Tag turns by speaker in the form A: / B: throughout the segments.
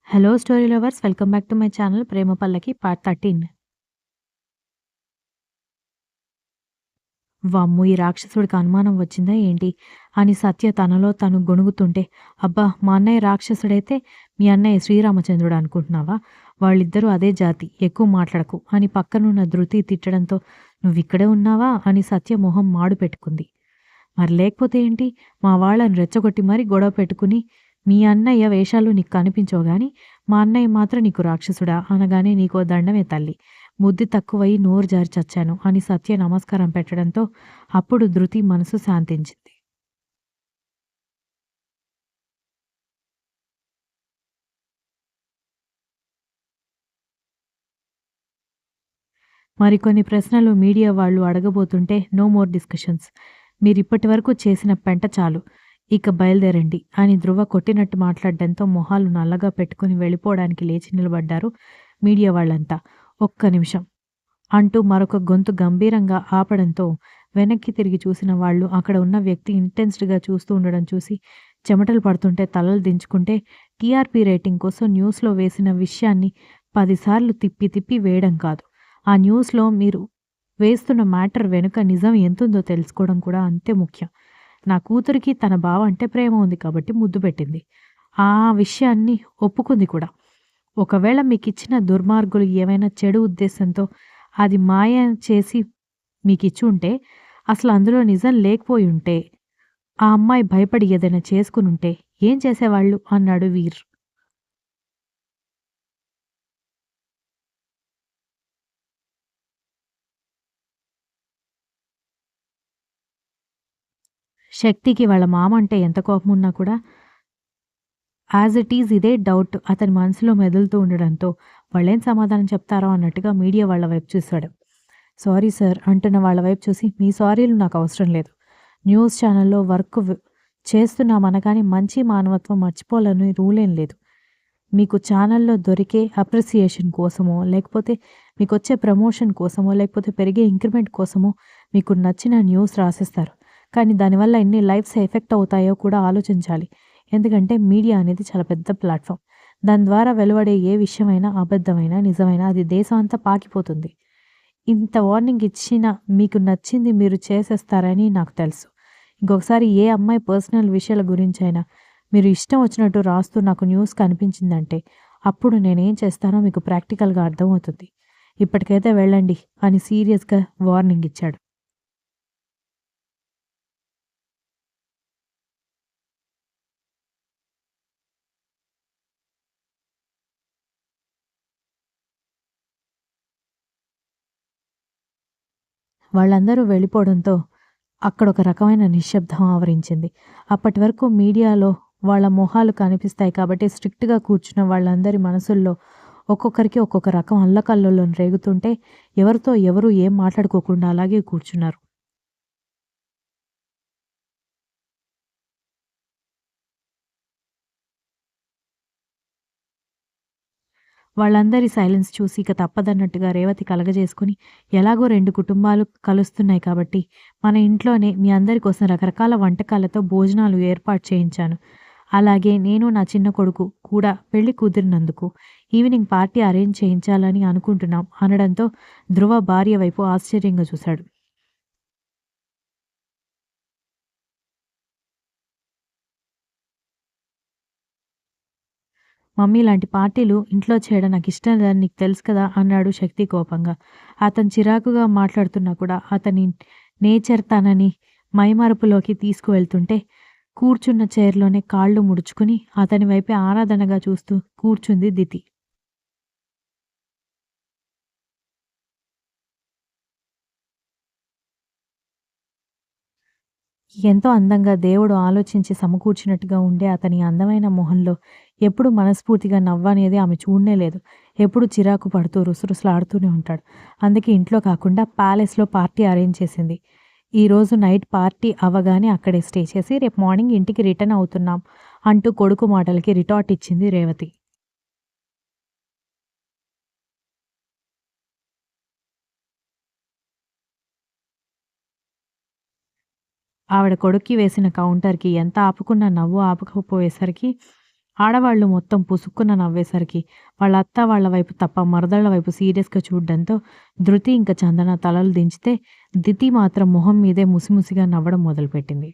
A: Hello story lovers, welcome back to my channel 'Prema Pallaki' part 13. వామ్మో! ఈ రాక్షసుడికి అనుమానం వచ్చిందా ఏంటి? అని సత్య తనలో తను గొణుగుతుంటే, అబ్బా! మా అన్నయ్య రాక్షసుడైతే మీ అన్నయ్య శ్రీరామచంద్రుడు అనుకుంటున్నావా? వాళ్ళిద్దరూ అదే జాతి. ఎక్కువ మాట్లాడకు అని పక్కనున్న ధృతి తిట్టడంతో, నువ్విక్కడే ఉన్నావా? అని సత్య మొహం మాడు పెట్టుకుంది. మరి లేకపోతే ఏంటి? మా వాళ్ళని రెచ్చగొట్టి మరీ గొడవ పెట్టుకుని, మీ అన్నయ్య వేషాలు నీకు కనిపించవు గానీ, మా అన్నయ్య మాత్రం నీకు రాక్షసుడా అనగానే నీకో దండమే తల్లి. బుద్ధి తక్కువయి నోరు జారి చచ్చాను అని సత్య నమస్కారం పెట్టడంతో అప్పుడు ధృతి మనసు శాంతించింది. మరికొన్ని ప్రశ్నలు మీడియా వాళ్ళు అడగబోతుంటే నో మోర్ డిస్కషన్స్. మీరిప్పటి వరకు చేసిన పెంట చాలు. ఇక బయలుదేరండి అని ధృవ కొట్టినట్టు మాట్లాడడంతో మొహాలు నల్లగా పెట్టుకుని వెళ్ళిపోవడానికి లేచి నిలబడ్డారు మీడియా వాళ్ళంతా. ఒక్క నిమిషం అంటూ మరొక గొంతు గంభీరంగా ఆపడంతో వెనక్కి తిరిగి చూసిన వాళ్ళు అక్కడ ఉన్న వ్యక్తి ఇంటెన్స్డ్‌గా చూస్తూ ఉండడం చూసి చెమటలు పడుతుంటే తలలు దించుకుంటే టీఆర్పీ రేటింగ్ కోసం న్యూస్‌లో వేసిన విషయాన్ని 10 సార్లు తిప్పి తిప్పి వేయడం కాదు. ఆ న్యూస్‌లో మీరు వేస్తున్న మ్యాటర్ వెనుక నిజం ఎంతుందో తెలుసుకోవడం కూడా అంతే ముఖ్యం. నా కూతురికి తన బావ అంటే ప్రేమ ఉంది కాబట్టి ముద్దు పెట్టింది. ఆ విషయాన్ని ఒప్పుకుంది కూడా. ఒకవేళ మీకిచ్చిన దుర్మార్గులు ఏవైనా చెడు ఉద్దేశంతో అది మాయ చేసి మీకిచ్చుంటే, అసలు అందులో నిజం లేకపోయుంటే, ఆ అమ్మాయి భయపడి ఏదైనా చేసుకునుంటే ఏం చేసేవాళ్ళు? అన్నాడు వీర్. శక్తికి వాళ్ళ మామ అంటే ఎంత కోపమున్నా కూడా యాజ్ ఇట్ ఈజ్ ఇదే డౌట్ అతని మనసులో మెదులుతూ ఉండడంతో వాళ్ళేం సమాధానం చెప్తారో అన్నట్టుగా మీడియా వాళ్ళ వైపు చూశాడు. సారీ సార్ అంటున్న వాళ్ళ వైపు చూసి, మీ సారీలు నాకవసరం లేదు. న్యూస్ ఛానల్‌లో వర్క్ చేస్తున్నామనగానే మంచి మానవత్వం మర్చిపోవాలని రూలేం లేదు. మీకు ఛానల్‌లో దొరికే అప్రిసియేషన్ కోసమో, లేకపోతే మీకొచ్చే ప్రమోషన్ కోసమో, లేకపోతే పెరిగే ఇంక్రిమెంట్ కోసమో మీకు నచ్చిన న్యూస్ రాసేస్తారు. కానీ దానివల్ల ఎన్ని లైఫ్స్ ఎఫెక్ట్ అవుతాయో కూడా ఆలోచించాలి. ఎందుకంటే మీడియా అనేది చాలా పెద్ద ప్లాట్‌ఫార్మ్. దాని ద్వారా వెలువడే ఏ విషయమైనా అబద్ధమైనా, నిజమైనా అది దేశం అంతా పాకిపోతుంది. ఇంత వార్నింగ్ ఇచ్చినా మీకు నచ్చింది మీరు చేసేస్తారని నాకు తెలుసు. ఇంకొకసారి ఏ అమ్మాయి పర్సనల్ విషయాల గురించైనా మీరు ఇష్టం వచ్చినట్టు రాస్తూ నాకు న్యూస్ కనిపించిందంటే అప్పుడు నేనేం చేస్తానో మీకు ప్రాక్టికల్‌గా అర్థమవుతుంది. ఇప్పటికైతే వెళ్ళండి అని సీరియస్‌గా వార్నింగ్ ఇచ్చాడు. వాళ్ళందరూ వెళ్ళిపోవడంతో అక్కడొక రకమైన నిశ్శబ్దం ఆవరించింది. అప్పటి వరకు మీడియాలో వాళ్ళ మొహాలు కనిపిస్తాయి కాబట్టి స్ట్రిక్ట్‌గా కూర్చున్న వాళ్ళందరి మనసుల్లో ఒక్కొక్కరికి ఒక్కొక్క రకం అల్లకల్లోలం రేగుతుంటే ఎవరితో ఎవరు ఏం మాట్లాడుకోకుండా అలాగే కూర్చున్నారు. వాళ్ళందరి సైలెన్స్ చూసి ఇక తప్పదన్నట్టుగా రేవతి కలగజేసుకొని, ఎలాగో 2 కుటుంబాలు కలుస్తున్నాయి కాబట్టి, మన ఇంట్లోనే మీ అందరి కోసం రకరకాల వంటకాలతో భోజనాలు ఏర్పాటు చేయించాను. అలాగే నేను నా చిన్న కొడుకు కూడా పెళ్లి కుదిరినందుకు ఈవినింగ్ పార్టీ అరేంజ్ చేయించాలని అనుకుంటున్నాం అనడంతో ధ్రువ భార్య వైపు ఆశ్చర్యంగా చూశాడు. మమ్మీ ఇలాంటి పార్టీలు ఇంట్లో చేయడం నాకిష్టం లేదని నీకు తెలుసు కదా! అన్నాడు శక్తి కోపంగా. అతను చిరాకుగా మాట్లాడుతున్నా కూడా అతని నేచర్ తనని మైమరపులోకి తీసుకువెళ్తుంటే కూర్చున్న చైర్‌లోనే కాళ్ళు ముడుచుకుని అతని వైపే ఆరాధనగా చూస్తూ కూర్చుంది దితి. ఎంతో అందంగా దేవుడు ఆలోచించి సమకూర్చినట్టుగా ఉండే అతని అందమైన మొహంలో ఎప్పుడు మనస్ఫూర్తిగా నవ్వనేది ఆమె చూడనే లేదు. ఎప్పుడు చిరాకు పడుతూ రుసరుసలాడుతూనే ఉంటాడు. అందుకే ఇంట్లో కాకుండా ప్యాలెస్‌లో పార్టీ అరేంజ్ చేసింది. ఈరోజు నైట్ పార్టీ అవ్వగానే అక్కడే స్టే చేసి రేపు మార్నింగ్ ఇంటికి రిటర్న్ అవుతున్నాం అంటూ కొడుకు మాటలకి రిటార్ట్ ఇచ్చింది రేవతి. ఆవిడ కొడుక్కి వేసిన కౌంటర్‌కి ఎంత ఆపుకున్నా నవ్వు ఆపకపోయేసరికి ఆడవాళ్ళు మొత్తం పుసుక్కున నవ్వేసరికి వాళ్ళ అత్త వాళ్ళ వైపు తప్ప మరదళ్ళ వైపు సీరియస్‌గా చూడడంతో ధృతి ఇంక చందన తలలు దించితే దితి మాత్రం మొహం మీదే ముసిముసిగా నవ్వడం మొదలుపెట్టింది.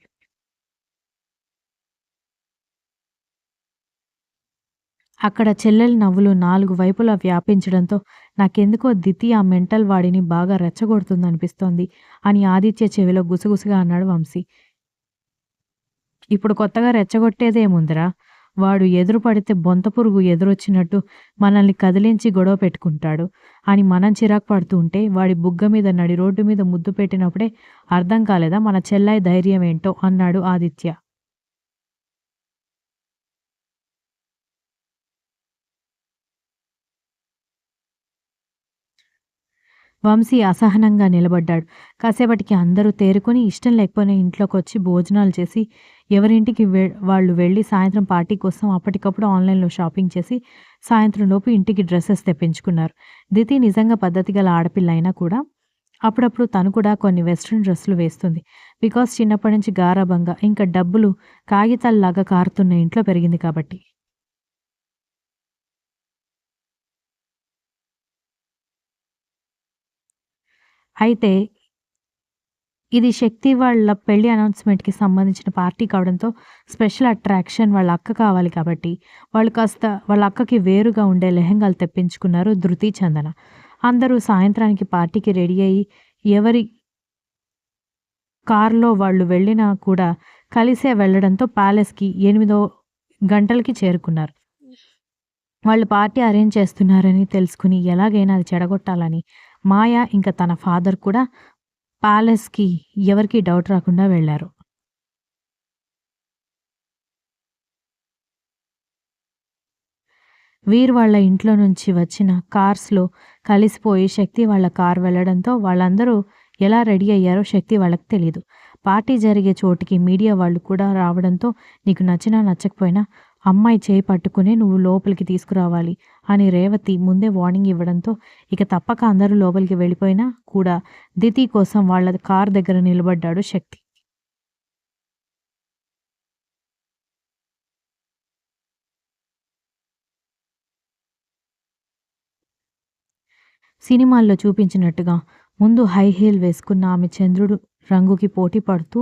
A: అక్కడ చెల్లెలి నవ్వులు 4 వైపులా వ్యాపించడంతో నాకెందుకో దితి ఆ మెంటల్ వాడిని బాగా రెచ్చగొడుతుందనిపిస్తోంది అని ఆదిత్య చెవిలో గుసగుసగా అన్నాడు వంశీ. ఇప్పుడు కొత్తగా రెచ్చగొట్టేదేముందిరా? వాడు ఎదురు పడితే బొంతపురుగు ఎదురొచ్చినట్టు మనల్ని కదిలించి గొడవ పెట్టుకుంటాడు అని మనం చిరాకు పడుతూ ఉంటే వాడి బుగ్గ మీద నడి రోడ్డు మీద ముద్దు పెట్టినప్పుడే అర్థం కాలేదా మన చెల్లాయి ధైర్యం ఏంటో అన్నాడు ఆదిత్య. వంశీ అసహనంగా నిలబడ్డాడు. కాసేపటికి అందరూ తేరుకొని ఇష్టం లేకపోయినా ఇంట్లోకొచ్చి భోజనాలు చేసి ఎవరింటికి వాళ్ళు వెళ్ళి సాయంత్రం పార్టీ కోసం అప్పటికప్పుడు ఆన్‌లైన్‌లో షాపింగ్ చేసి సాయంత్రంలోపు ఇంటికి డ్రెసెస్ తెప్పించుకున్నారు. దితి నిజంగా పద్ధతి గల ఆడపిల్ల అయినా కూడా అప్పుడప్పుడు తను కూడా కొన్ని వెస్ట్రన్ డ్రెస్సులు వేస్తుంది. బికాజ్ చిన్నప్పటి నుంచి గారాబంగా ఇంకా డబ్బులు కాగితాల్లాగా కారుతున్న ఇంట్లో పెరిగింది కాబట్టి. అయితే ఇది శక్తి వాళ్ళ పెళ్లి అనౌన్స్‌మెంట్‌కి సంబంధించిన పార్టీ కావడంతో స్పెషల్ అట్రాక్షన్ వాళ్ళ అక్క కావాలి కాబట్టి, వాళ్ళు కాస్త వాళ్ళ అక్కకి వేరుగా ఉండే లెహెంగాలు తెప్పించుకున్నారు ధృతి, చందన. అందరూ సాయంత్రానికి పార్టీకి రెడీ అయ్యి ఎవరి కార్‌లో వాళ్ళు వెళ్ళినా కూడా కలిసే వెళ్ళడంతో ప్యాలెస్‌కి 8 గంటలకి చేరుకున్నారు. వాళ్ళు పార్టీ అరేంజ్ చేస్తున్నారని తెలుసుకుని ఎలాగైనా అది చెడగొట్టాలని మాయ ఇంకా తన ఫాదర్ కూడా ప్యాలెస్‌కి ఎవరికీ డౌట్ రాకుండా వెళ్లారు. వీరు వాళ్ళ ఇంట్లో నుంచి వచ్చిన కార్స్‌లో కలిసిపోయి శక్తి వాళ్ళ కార్ వెళ్ళడంతో వాళ్ళందరూ ఎలా రెడీ అయ్యారో శక్తి వాళ్ళకి తెలీదు. పార్టీ జరిగే చోటికి మీడియా వాళ్ళు కూడా రావడంతో నీకు నచ్చినా నచ్చకపోయినా అమ్మాయి చేయి పట్టుకునే నువ్వు లోపలికి తీసుకురావాలి అని రేవతి ముందే వార్నింగ్ ఇవ్వడంతో ఇక తప్పక అందరూ లోపలికి వెళ్ళిపోయినా కూడా దితి కోసం వాళ్ళ కార్ దగ్గర నిలబడ్డాడు శక్తి. సినిమాల్లో చూపించినట్టుగా ముందు హై హీల్ వేసుకున్న ఆమె చంద్రుడు రంగుకి పోటీ పడుతూ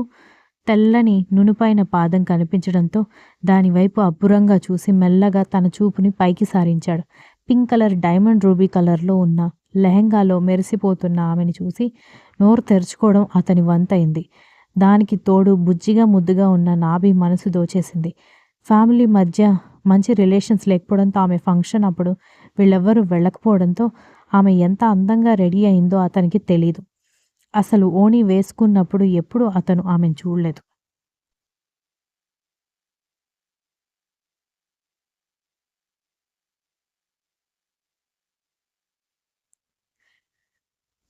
A: తెల్లని నునుపైన పాదం కనిపించడంతో దానివైపు అబ్బురంగా చూసి మెల్లగా తన చూపుని పైకి సారించాడు. పింక్ కలర్ డైమండ్ రూబీ కలర్లో ఉన్న లెహెంగాలో మెరిసిపోతున్న ఆమెని చూసి నోరు తెరుచుకోవడం అతని వంతైంది. దానికి తోడు బుజ్జిగా ముద్దుగా ఉన్న నాభి మనసు దోచేసింది. ఫ్యామిలీ మధ్య మంచి రిలేషన్స్ లేకపోవడంతో ఆమె ఫంక్షన్ అప్పుడు వీళ్ళెవ్వరూ వెళ్ళకపోవడంతో ఆమె ఎంత అందంగా రెడీ అయిందో అతనికి తెలీదు. అసలు ఓణి వేసుకున్నప్పుడు ఎప్పుడూ అతను ఆమెను చూడలేదు.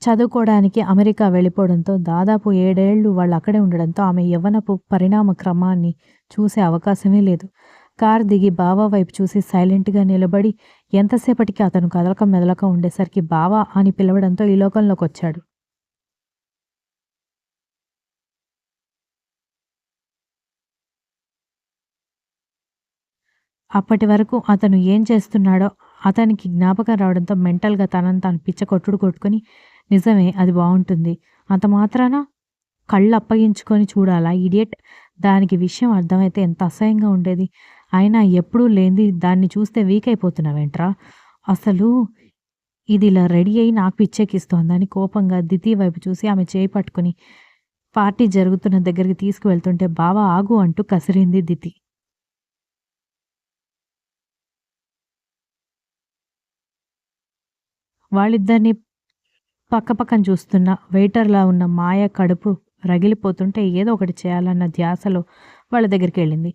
A: చదువుకోవడానికి అమెరికా వెళ్ళిపోవడంతో దాదాపు 7 ఏళ్లు వాళ్ళక్కడే ఉండడంతో ఆమె యవ్వనపు పరిణామ క్రమాన్ని చూసే అవకాశమే లేదు. కారు దిగి బావ వైపు చూసి సైలెంట్‌గా నిలబడి ఎంతసేపటికి అతను కదలక మెదలక ఉండేసరికి బావ అని పిలవడంతో ఈ లోకంలోకొచ్చాడు. అప్పటి వరకు అతను ఏం చేస్తున్నాడో అతనికి జ్ఞాపకం రావడంతో మెంటల్‌గా తనని తాను పిచ్చ కొట్టుడు కొట్టుకొని నిజమే అది బావుంటుంది. అంత మాత్రాన కళ్ళప్పగించుకొని చూడాలా ఇడియట్! దానికి విషయం అర్థమైతే ఎంత అసహ్యంగా ఉండేది. అయినా ఎప్పుడూ లేనిది దాన్ని చూస్తే వీక్ అయిపోతున్నావేంట్రా? అసలు ఇది ఇలా రెడీ అయ్యి నాకు పిచ్చెక్కిస్తోందని కోపంగా దితి వైపు చూసి ఆమె చేయి పట్టుకుని పార్టీ జరుగుతున్న దగ్గరికి తీసుకువెళ్తుంటే బావ ఆగు అంటూ కసిరింది దితి. వాళ్ళిద్దరిని పక్కపక్కన చూస్తున్న వెయిటర్‌లా ఉన్న మాయ కడుపు రగిలిపోతుంటే ఏదో ఒకటి చేయాలన్న ధ్యాసలో వాళ్ళ దగ్గరికెళ్ళింది.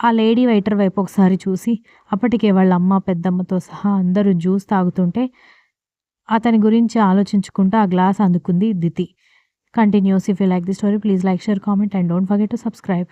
A: ఆ లేడీ వెయిటర్ వైపు ఒకసారి చూసి అప్పటికే వాళ్ళ అమ్మ, పెద్దమ్మతో సహా అందరూ జ్యూస్ తాగుతుంటే అతని గురించి ఆలోచించుకుంటూ ఆ గ్లాస్ అందుకుంది Diti. Continuous. If you like the story please like, share, comment and don't forget to subscribe.